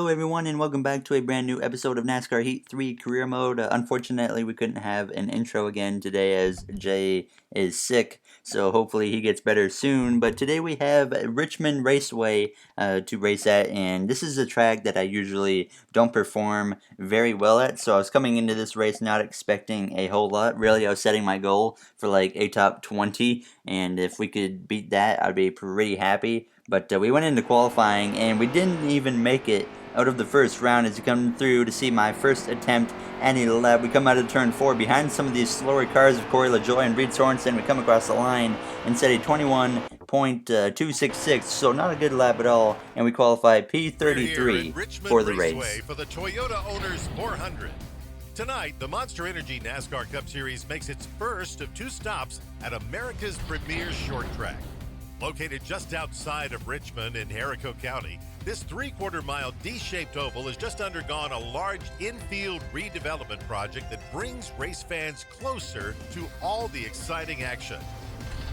Hello everyone and welcome back to a brand new episode of NASCAR Heat 3 Career Mode. Unfortunately, we couldn't have an intro again today as Jay is sick, so hopefully he gets better soon. But today we have Richmond Raceway to race at, and this is a track that I usually don't perform very well at, so I was coming into this race not expecting a whole lot. Really, I was setting my goal for like a top 20, and if we could beat that, I'd be pretty happy. But we went into qualifying and we didn't even make it out of the first round as you come through to see my first attempt at a lap. We come out of turn 4 behind some of these slower cars of Corey LaJoie and Reed Sorensen. We come across the line and set a 21.266, so not a good lap at all, and we qualify P33 for the race. For the Toyota Owners 400. Tonight, the Monster Energy NASCAR Cup Series makes its first of 2 stops at America's premier short track. Located just outside of Richmond in Henrico County, this 3/4-mile D-shaped oval has just undergone a large infield redevelopment project that brings race fans closer to all the exciting action.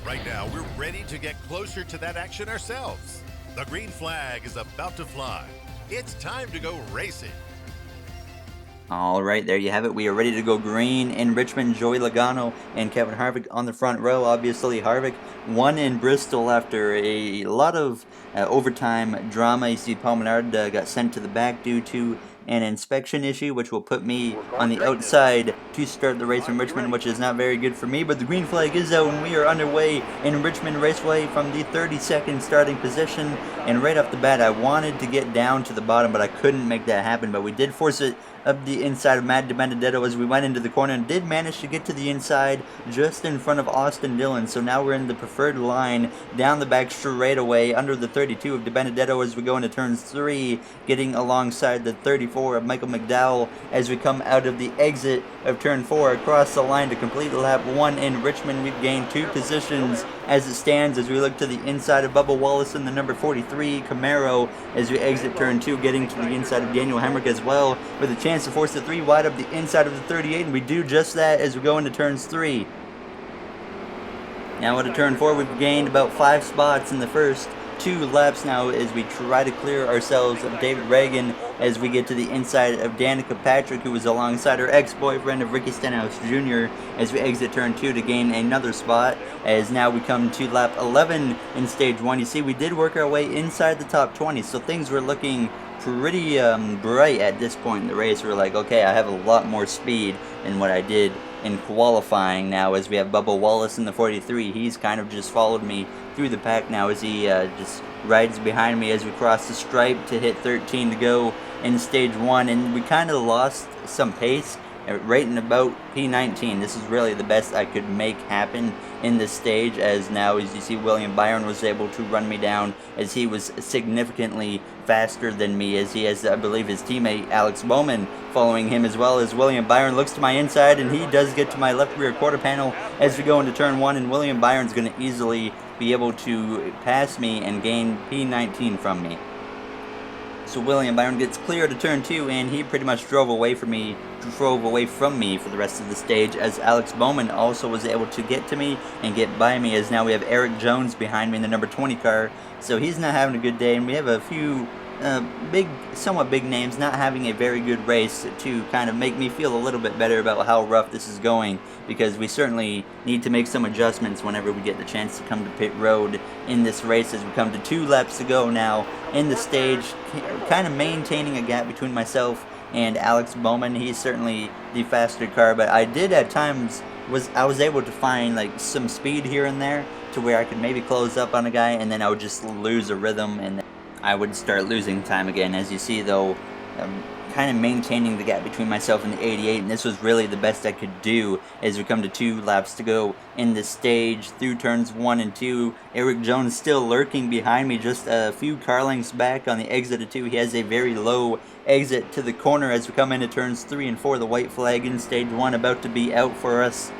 Right now, we're ready to get closer to that action ourselves. The green flag is about to fly. It's time to go racing. Alright, there you have it. We are ready to go green in Richmond. Joey Logano and Kevin Harvick on the front row. Obviously, Harvick won in Bristol after a lot of overtime drama. You see Paul Menard got sent to the back due to an inspection issue, which will put me on the outside to start the race in Richmond, which is not very good for me. But the green flag is out, and we are underway in Richmond Raceway from the 32nd starting position. And right off the bat, I wanted to get down to the bottom, but I couldn't make that happen. But we did force it up the inside of Matt DiBenedetto as we went into the corner and did manage to get to the inside just in front of Austin Dillon. So now we're in the preferred line down the back straight away under the 32 of DiBenedetto as we go into turns 3, getting alongside the 34 of Michael McDowell as we come out of the exit of turn 4 across the line to complete lap 1 in Richmond. We've gained 2 positions as it stands as we look to the inside of Bubba Wallace and the number 43 Camaro as we exit turn 2, getting to the inside of Daniel Hemrick as well with a chance to force the 3 wide up the inside of the 38, and we do just that as we go into turns 3. Now into turn 4, we've gained about 5 spots in the first 2 laps now as we try to clear ourselves of David Reagan as we get to the inside of Danica Patrick, who was alongside her ex-boyfriend of Ricky Stenhouse Jr. as we exit turn 2 to gain another spot, as now we come to lap 11 in stage 1. You see, we did work our way inside the top 20, so things were looking pretty bright at this point in the race. We're like, okay, I have a lot more speed than what I did in qualifying now as we have Bubba Wallace in the 43. He's kind of just followed me through the pack now as he just rides behind me as we cross the stripe to hit 13 to go in stage 1, and we kind of lost some pace right in about P19. This is really the best I could make happen in this stage, as now as you see William Byron was able to run me down as he was significantly faster than me, as he has, I believe, his teammate Alex Bowman following him, as well as William Byron looks to my inside and he does get to my left rear quarter panel as we go into turn 1, and William Byron's going to easily be able to pass me and gain P19 from me. So William Byron gets clear to turn 2, and he pretty much drove away from me for the rest of the stage, as Alex Bowman also was able to get to me and get by me, as now we have Eric Jones behind me in the number 20 car. So he's not having a good day, and we have a few somewhat big names not having a very good race to kind of make me feel a little bit better about how rough this is going, because we certainly need to make some adjustments whenever we get the chance to come to pit road in this race, as we come to 2 laps to go now in the stage, kind of maintaining a gap between myself and Alex Bowman. He's certainly the faster car, but I did at times I was able to find like some speed here and there to where I could maybe close up on a guy, and then I would just lose a rhythm and I would start losing time again. As you see though, kind of maintaining the gap between myself and the 88, and this was really the best I could do as we come to 2 laps to go in the stage through turns 1 and 2. Eric Jones still lurking behind me, just a few car lengths back on the exit of 2. He has a very low exit to the corner as we come into turns 3 and 4. The white flag in stage 1 about to be out for us.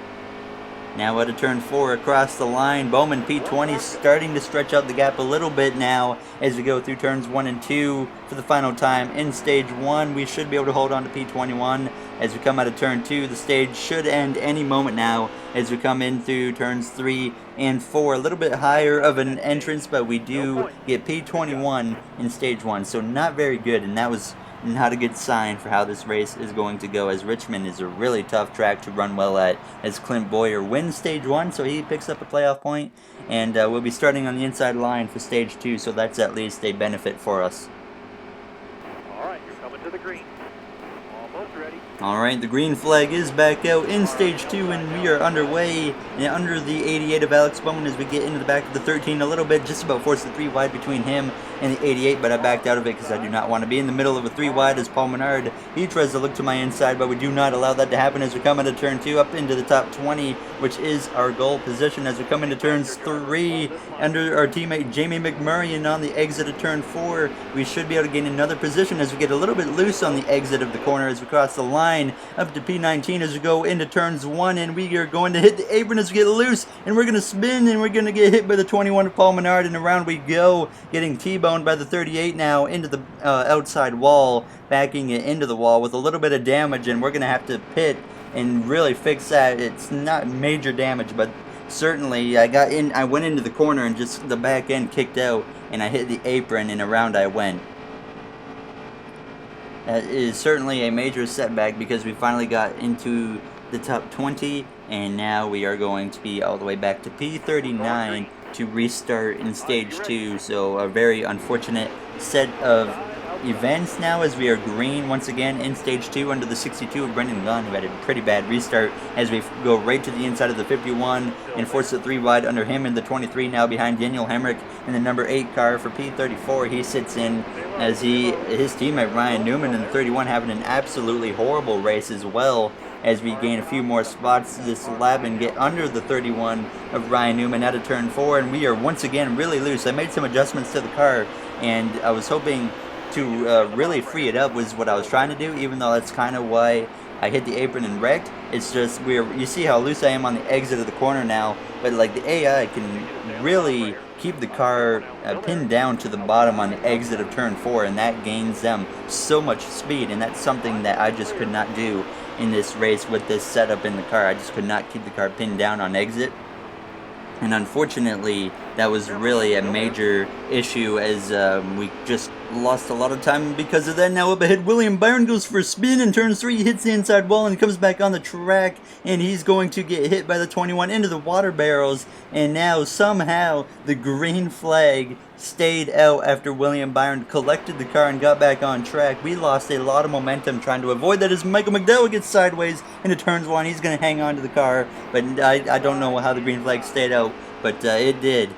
Now out of turn 4 across the line, Bowman P20 starting to stretch out the gap a little bit now as we go through turns 1 and 2 for the final time in stage 1. We should be able to hold on to P21 as we come out of turn 2. The stage should end any moment now as we come in through turns 3 and 4. A little bit higher of an entrance, but we do get P21 in stage 1, so not very good, and that was not a good sign for how this race is going to go, as Richmond is a really tough track to run well at, as Clint Boyer wins stage 1, so he picks up a playoff point, and we'll be starting on the inside line for stage 2, so that's at least a benefit for us. Alright, you're coming to the green. Almost ready. Alright, the green flag is back out in stage 2, and we are underway and under the 88 of Alex Bowman as we get into the back of the 13 a little bit, just about forced the 3 wide between him and the 88, but I backed out of it because I do not want to be in the middle of a 3 wide as Paul Menard, he tries to look to my inside, but we do not allow that to happen as we come into turn 2 up into the top 20, which is our goal position as we come into turns 3 under our teammate Jamie McMurray, and on the exit of turn 4 we should be able to gain another position as we get a little bit loose on the exit of the corner as we cross the line up to P19 as we go into turns 1, and we are going to hit the apron as we get loose, and we're going to spin, and we're going to get hit by the 21 of Paul Menard, and around we go, getting T-boned by the 38 now into the outside wall, backing it into the wall with a little bit of damage, and we're going to have to pit and really fix that. It's not major damage, but certainly I went into the corner and just the back end kicked out, and I hit the apron, and around I went. That is certainly a major setback because we finally got into the top 20, and now we are going to be all the way back to P39 to restart in stage 2, so a very unfortunate set of events now as we are green once again in stage 2 under the 62 of Brendan Gunn, who had a pretty bad restart, as we go right to the inside of the 51 and force it 3 wide under him in the 23 now behind Daniel Hemrick in the number 8 car for P34. He sits in as his teammate Ryan Newman in the 31 having an absolutely horrible race as well, as we gain a few more spots this lap and get under the 31 of Ryan Newman out of turn 4, and we are once again really loose. I made some adjustments to the car, and I was hoping to really free it up was what I was trying to do, even though that's kind of why I hit the apron and wrecked. It's just you see how loose I am on the exit of the corner now, but like the AI can really keep the car pinned down to the bottom on the exit of turn 4, and that gains them so much speed, and that's something that I just could not do in this race with this setup in the car. I just could not keep the car pinned down on exit, and unfortunately that was really a major issue as we just lost a lot of time because of that. Now up ahead, William Byron goes for a spin in turn 3, hits the inside wall and comes back on the track, and he's going to get hit by the 21 into the water barrels, and now somehow the green flag stayed out after William Byron collected the car and got back on track. We lost a lot of momentum trying to avoid that as Michael McDowell gets sideways into turns 1. He's going to hang on to the car, but I don't know how the green flag stayed out, but it did.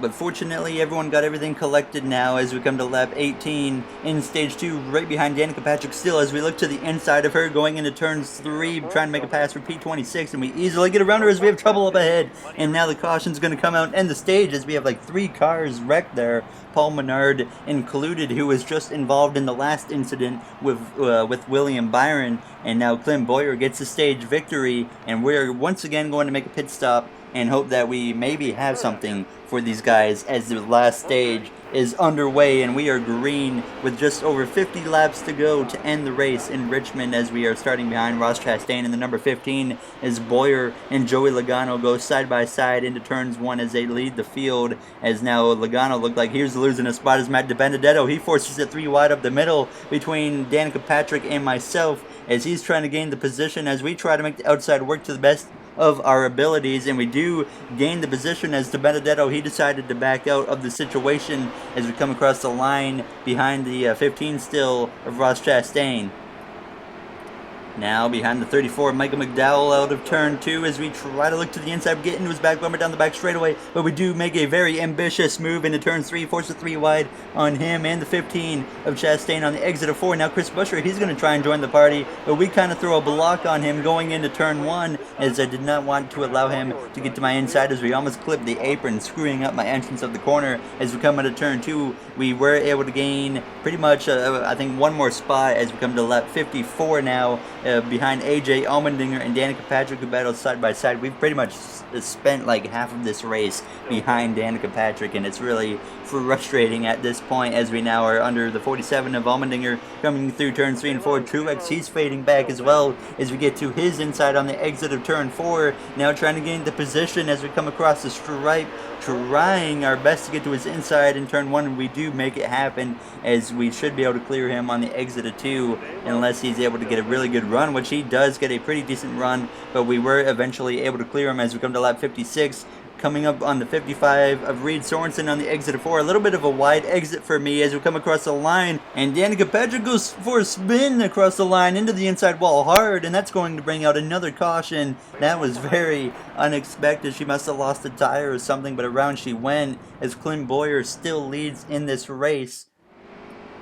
But fortunately, everyone got everything collected now as we come to lap 18 in stage 2, right behind Danica Patrick still, as we look to the inside of her going into turns 3, trying to make a pass for P26, and we easily get around her as we have trouble up ahead. And now the caution's going to come out and end the stage as we have like 3 cars wrecked there, Paul Menard included, who was just involved in the last incident with William Byron. And now Clint Boyer gets the stage victory, and we're once again going to make a pit stop and hope that we maybe have something for these guys as the last stage is underway, and we are green with just over 50 laps to go to end the race in Richmond, as we are starting behind Ross Chastain in the number 15 as Boyer and Joey Logano go side by side into turns 1 as they lead the field, as now Logano looked like he was losing a spot as Matt DiBenedetto, he forces it 3 wide up the middle between Danica Patrick and myself as he's trying to gain the position as we try to make the outside work to the best of our abilities, and we do gain the position as DiBenedetto, he decided to back out of the situation as we come across the line behind the 15 still of Ross Chastain. Now behind the 34, Michael McDowell out of turn 2 as we try to look to the inside, get into his back bumper down the back straightaway, but we do make a very ambitious move into turn 3, force a 3 wide on him and the 15 of Chastain on the exit of 4. Now Chris Buescher, he's going to try and join the party, but we kind of throw a block on him going into turn 1 as I did not want to allow him to get to my inside as we almost clipped the apron, screwing up my entrance of the corner. As we come into turn 2, we were able to gain pretty much, I think, one more spot as we come to lap 54 now, behind AJ Allmendinger and Danica Patrick, who battle side by side. We've pretty much spent like half of this race behind Danica Patrick, and it's really frustrating at this point as we now are under the 47 of Allmendinger coming through turns 3 and 4. Truex, he's fading back as well as we get to his inside on the exit of turn 4, now trying to gain the position as we come across the stripe trying our best to get to his inside in turn 1, and we do make it happen, as we should be able to clear him on the exit of 2 unless he's able to get a really good run, which he does get a pretty decent run, but we were eventually able to clear him as we come to lap 56. Coming up on the 55 of Reed Sorensen on the exit of 4. A little bit of a wide exit for me as we come across the line. And Danica Patrick goes for a spin across the line into the inside wall hard. And that's going to bring out another caution. That was very unexpected. She must have lost a tire or something. But around she went as Clint Boyer still leads in this race.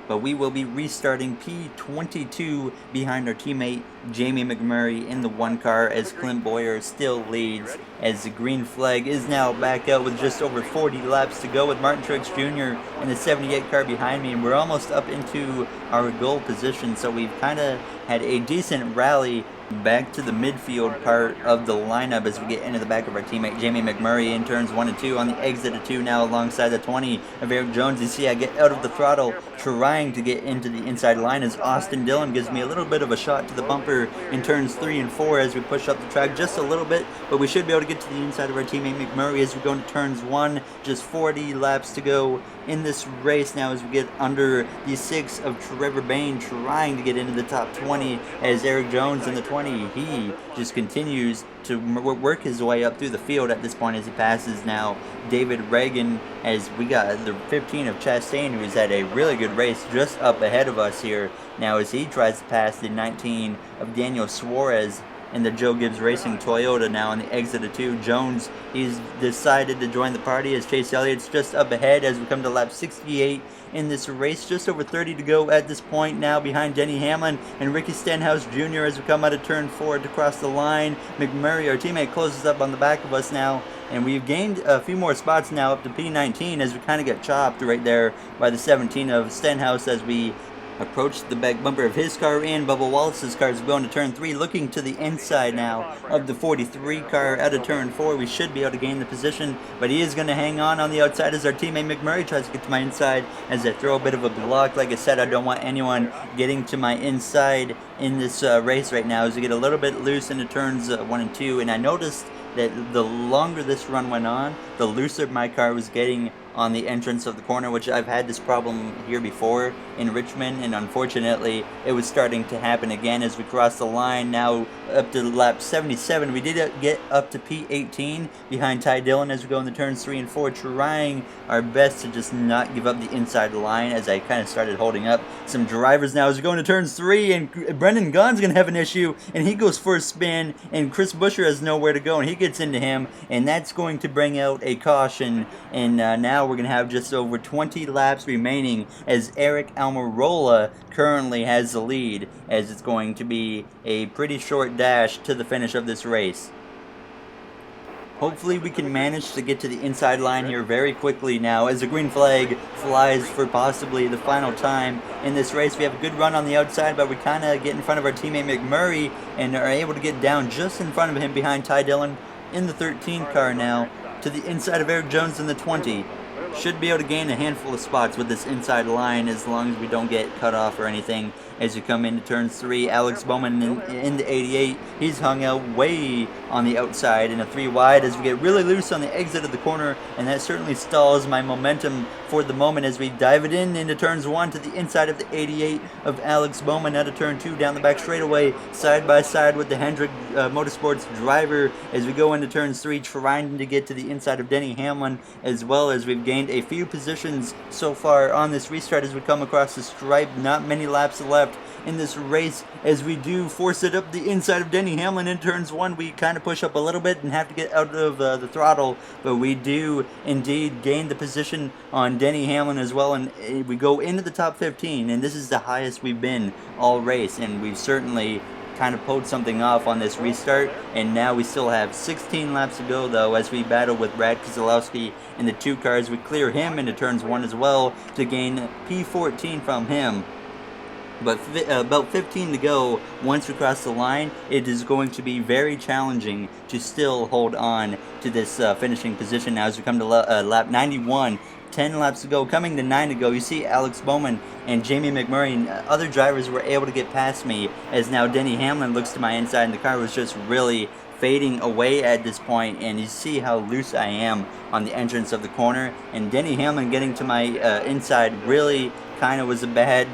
But we will be restarting P22 behind our teammate Jamie McMurray in the 1 car as Clint Boyer still leads, as the green flag is now back out with just over 40 laps to go with Martin Truex Jr. in the 78 car behind me, and we're almost up into our goal position, so we've kind of had a decent rally back to the midfield part of the lineup as we get into the back of our teammate Jamie McMurray in turns 1 and 2 on the exit of 2 now alongside the 20 of Eric Jones. You see I get out of the throttle trying to get into the inside line as Austin Dillon gives me a little bit of a shot to the bumper in turns 3 and 4 as we push up the track just a little bit, but we should be able to get to the inside of our teammate McMurray as we go into turns 1. Just 40 laps to go in this race now as we get under the 6 of Trevor Bayne trying to get into the top 20 as Eric Jones in the 20. He just continues to work his way up through the field at this point as he passes now David Reagan, as we got the 15 of Chastain, who's had a really good race, just up ahead of us here now as he tries to pass the 19 of Daniel Suarez in the Joe Gibbs Racing Toyota now on the exit of 2. Jones, he's decided to join the party as Chase Elliott's just up ahead as we come to lap 68 in this race. Just over 30 to go at this point now behind Denny Hamlin and Ricky Stenhouse Jr. as we come out of turn 4 to cross the line. McMurray, our teammate, closes up on the back of us now, and we've gained a few more spots now up to P19 as we kind of get chopped right there by the 17 of Stenhouse as we approach the back bumper of his car and Bubba Wallace's car as we go into turn 3, looking to the inside now of the 43 car out of turn 4. We should be able to gain the position, but he is going to hang on the outside as our teammate McMurray tries to get to my inside as I throw a bit of a block. Like I said, I don't want anyone getting to my inside in this race right now as we get a little bit loose into turns 1 and 2, and I noticed that the longer this run went on, the looser my car was getting on the entrance of the corner, which I've had this problem here before in Richmond, and unfortunately it was starting to happen again as we cross the line now up to lap 77. We did get up to P18 behind Ty Dillon as we go into turns 3 and 4, trying our best to just not give up the inside line as I kind of started holding up some drivers now as we go into turns 3, and Brendan Gaughan's going to have an issue, and he goes for a spin, and Chris Buescher has nowhere to go, and he gets into him, and that's going to bring out a caution, and now we're going to have just over 20 laps remaining as Eric Almirola currently has the lead, as it's going to be a pretty short dash to the finish of this race. Hopefully we can manage to get to the inside line here very quickly now as the green flag flies for possibly the final time in this race. We have a good run on the outside, but we kind of get in front of our teammate McMurray and are able to get down just in front of him behind Ty Dillon in the 13 car now to the inside of Eric Jones in the 20. Should be able to gain a handful of spots with this inside line as long as we don't get cut off or anything as you come into turns 3. Alex Bowman in the 88, he's hung out way on the outside in a 3 wide as we get really loose on the exit of the corner, and that certainly stalls my momentum for the moment as we dive it in into turns 1 to the inside of the 88 of Alex Bowman out of turn 2 down the back straightaway side by side with the Hendrick Motorsports driver as we go into turns 3, trying to get to the inside of Denny Hamlin, as well as we've gained a few positions so far on this restart as we come across the stripe. Not many laps left in this race as we do force it up the inside of Denny Hamlin in turns 1. We kind of push up a little bit and have to get out of the throttle, but we do indeed gain the position on Denny Hamlin as well, and we go into the top 15, and this is the highest we've been all race, and we've certainly kind of pulled something off on this restart. And now we still have 16 laps to go though as we battle with Brad Keselowski in the 2 cars. We clear him into turns 1 as well to gain P14 from him. But about 15 to go once we cross the line. It is going to be very challenging to still hold on to this finishing position now as we come to lap 91. 10 laps to go, coming to 9 to go. You see Alex Bowman and Jamie McMurray and other drivers were able to get past me as now Denny Hamlin looks to my inside, and the car was just really fading away at this point, and you see how loose I am on the entrance of the corner, and Denny Hamlin getting to my inside really kind of was a bad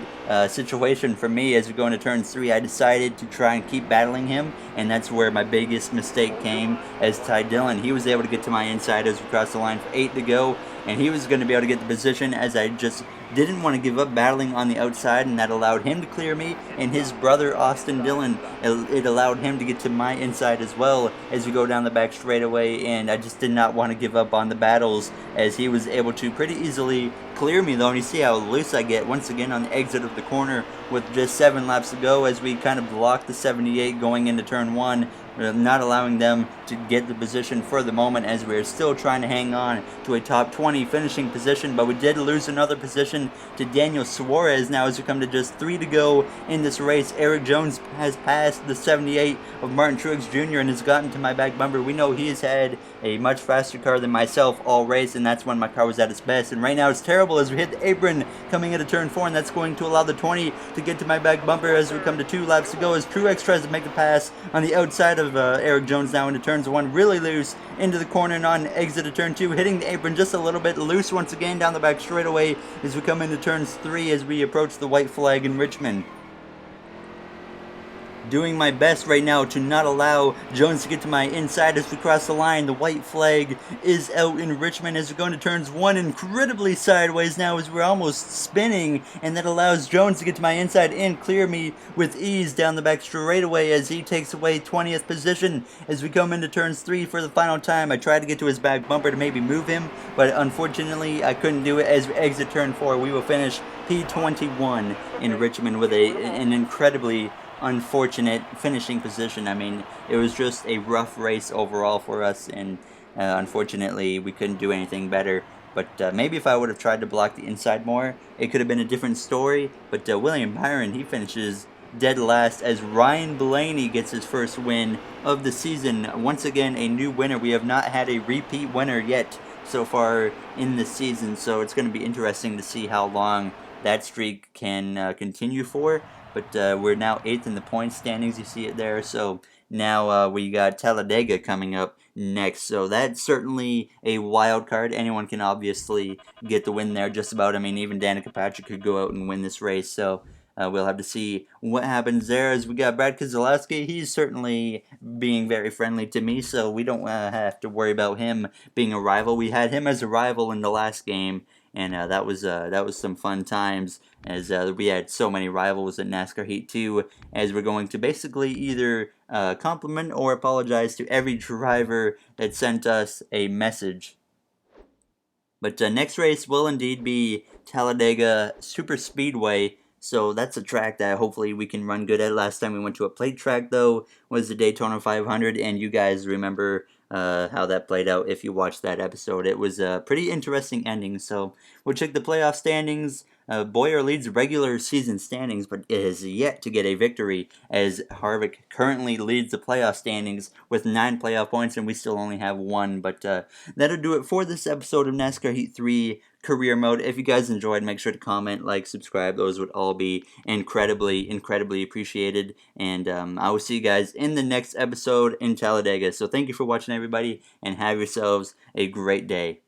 situation for me. As we go into turn 3, I decided to try and keep battling him, and that's where my biggest mistake came, as Ty Dillon, he was able to get to my inside as we crossed the line for 8 to go, and he was going to be able to get the position, as I just didn't want to give up battling on the outside, and that allowed him to clear me, and his brother Austin Dillon, it allowed him to get to my inside as well as we go down the back straightaway, and I just did not want to give up on the battles, as he was able to pretty easily clear me though, and you see how loose I get once again on the exit of the corner with just 7 laps to go, as we kind of blocked the 78 going into turn 1, not allowing them to get the position for the moment, as we're still trying to hang on to a top 20 finishing position. But we did lose another position to Daniel Suarez now, as we come to just 3 to go in this race. Eric Jones has passed the 78 of Martin Truex Jr. and has gotten to my back bumper. We know he has had a much faster car than myself all race, and that's when my car was at its best. And right now it's terrible as we hit the apron coming into turn 4, and that's going to allow the 20 to get to my back bumper as we come to 2 laps to go, as Truex tries to make the pass on the outside of Eric Jones now into turns 1, really loose into the corner and on exit of turn 2, hitting the apron just a little bit loose once again down the back straightaway as we come into turns 3 as we approach the white flag in Richmond. Doing my best right now to not allow Jones to get to my inside as we cross the line. The white flag is out in Richmond as we go into turns 1, incredibly sideways now as we're almost spinning, and that allows Jones to get to my inside and clear me with ease down the back straightaway as he takes away 20th position as we come into turns 3 for the final time. I tried to get to his back bumper to maybe move him, but unfortunately I couldn't do it. As we exit turn 4, we will finish P21 in Richmond with an incredibly unfortunate finishing position. I mean, it was just a rough race overall for us, and unfortunately we couldn't do anything better. But maybe if I would have tried to block the inside more, it could have been a different story. But William Byron, he finishes dead last as Ryan Blaney gets his first win of the season. Once again, a new winner. We have not had a repeat winner yet so far in the season, so it's going to be interesting to see how long that streak can continue for. But we're now 8th in the point standings, you see it there. So now we got Talladega coming up next. So that's certainly a wild card. Anyone can obviously get the win there, just about. I mean, even Danica Patrick could go out and win this race. So we'll have to see what happens there. As we got Brad Keselowski, he's certainly being very friendly to me, so we don't have to worry about him being a rival. We had him as a rival in the last game, and that was some fun times, as we had so many rivals in NASCAR Heat 2, as we're going to basically either compliment or apologize to every driver that sent us a message. But next race will indeed be Talladega Super Speedway. So that's a track that hopefully we can run good at. Last time we went to a plate track, though, was the Daytona 500, and you guys remember how that played out if you watched that episode. It was a pretty interesting ending. So we'll check the playoff standings. Boyer leads regular season standings, but it has yet to get a victory, as Harvick currently leads the playoff standings with 9 playoff points, and we still only have 1. But that'll do it for this episode of NASCAR Heat 3 Career Mode. If you guys enjoyed, make sure to comment, like, subscribe. Those would all be incredibly appreciated. And I will see you guys in the next episode in Talladega. So thank you for watching, everybody, and have yourselves a great day.